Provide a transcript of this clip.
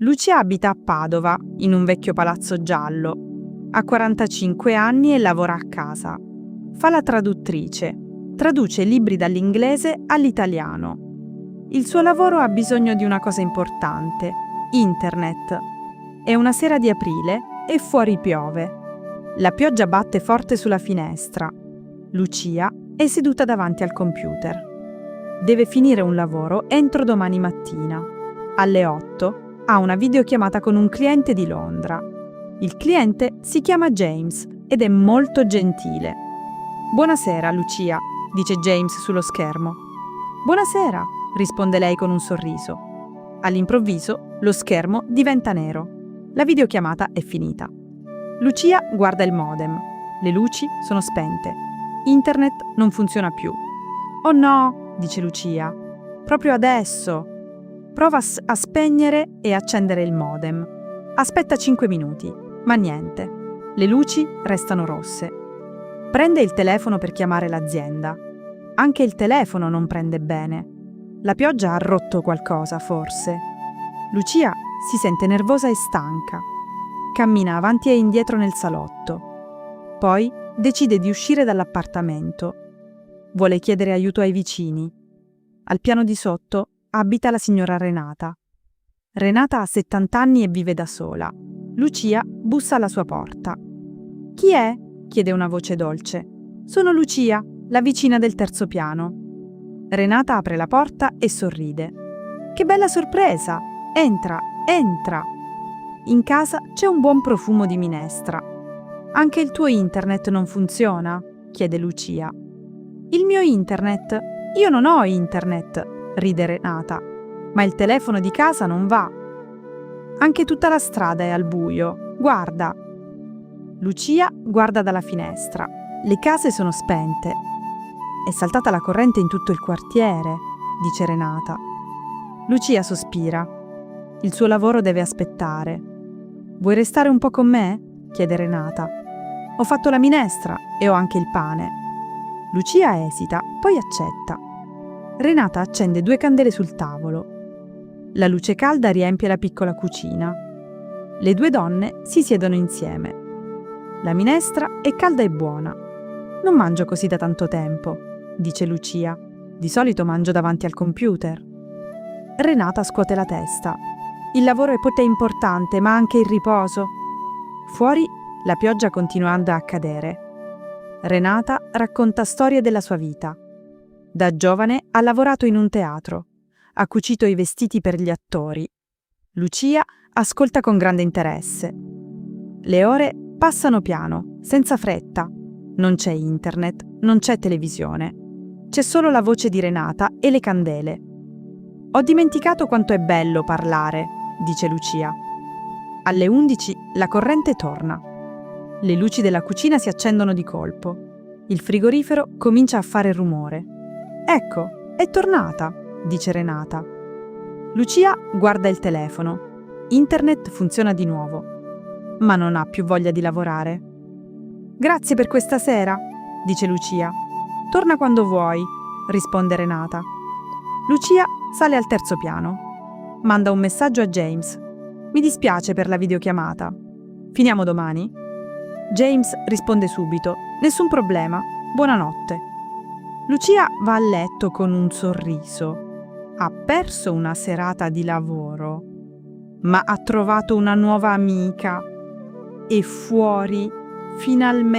Lucia abita a Padova, in un vecchio palazzo giallo. Ha 45 anni e lavora a casa. Fa la traduttrice. Traduce libri dall'inglese all'italiano. Il suo lavoro ha bisogno di una cosa importante: internet. È una sera di aprile e fuori piove. La pioggia batte forte sulla finestra. Lucia è seduta davanti al computer. Deve finire un lavoro entro domani mattina. Alle 8 ha una videochiamata con un cliente di Londra. Il cliente si chiama James ed è molto gentile. «Buonasera, Lucia», dice James sullo schermo. «Buonasera», risponde lei con un sorriso. All'improvviso lo schermo diventa nero. La videochiamata è finita. Lucia guarda il modem. Le luci sono spente. Internet non funziona più. «Oh no», dice Lucia, «proprio adesso». Prova a spegnere e accendere il modem. Aspetta 5 minuti, ma niente. Le luci restano rosse. Prende il telefono per chiamare l'azienda. Anche il telefono non prende bene. La pioggia ha rotto qualcosa, forse. Lucia si sente nervosa e stanca. Cammina avanti e indietro nel salotto. Poi decide di uscire dall'appartamento. Vuole chiedere aiuto ai vicini. Al piano di sotto abita la signora Renata. Renata ha 70 anni e vive da sola. Lucia bussa alla sua porta. «Chi è?» chiede una voce dolce. «Sono Lucia, la vicina del terzo piano». Renata apre la porta e sorride. «Che bella sorpresa! Entra, entra!» In casa c'è un buon profumo di minestra. «Anche il tuo internet non funziona?» chiede Lucia. «Il mio internet? Io non ho internet!» ride Renata. «Ma il telefono di casa non va. Anche tutta la strada è al buio. Guarda!» Lucia guarda dalla finestra. Le case sono spente. «È saltata la corrente in tutto il quartiere», dice Renata. Lucia sospira. Il suo lavoro deve aspettare. «Vuoi restare un po' con me?» chiede Renata. «Ho fatto la minestra e ho anche il pane». Lucia esita, poi accetta. Renata accende 2 candele sul tavolo. La luce calda riempie la piccola cucina. Le 2 donne si siedono insieme. La minestra è calda e buona. «Non mangio così da tanto tempo», dice Lucia. «Di solito mangio davanti al computer». Renata scuote la testa. «Il lavoro è importante, ma anche il riposo». Fuori la pioggia continuando a cadere. Renata racconta storie della sua vita. Da giovane ha lavorato in un teatro. Ha cucito i vestiti per gli attori. Lucia ascolta con grande interesse. Le ore passano piano, senza fretta. Non c'è internet, non c'è televisione. C'è solo la voce di Renata e le candele. «Ho dimenticato quanto è bello parlare», dice Lucia. Alle 11 la corrente torna. Le luci della cucina si accendono di colpo. Il frigorifero comincia a fare rumore. «Ecco, è tornata», dice Renata. Lucia guarda il telefono. Internet funziona di nuovo, ma non ha più voglia di lavorare. «Grazie per questa sera», dice Lucia. «Torna quando vuoi», risponde Renata. Lucia sale al terzo piano. Manda un messaggio a James. «Mi dispiace per la videochiamata. Finiamo domani?» James risponde subito. «Nessun problema. Buonanotte». Lucia va a letto con un sorriso. Ha perso una serata di lavoro, ma ha trovato una nuova amica. E fuori, finalmente,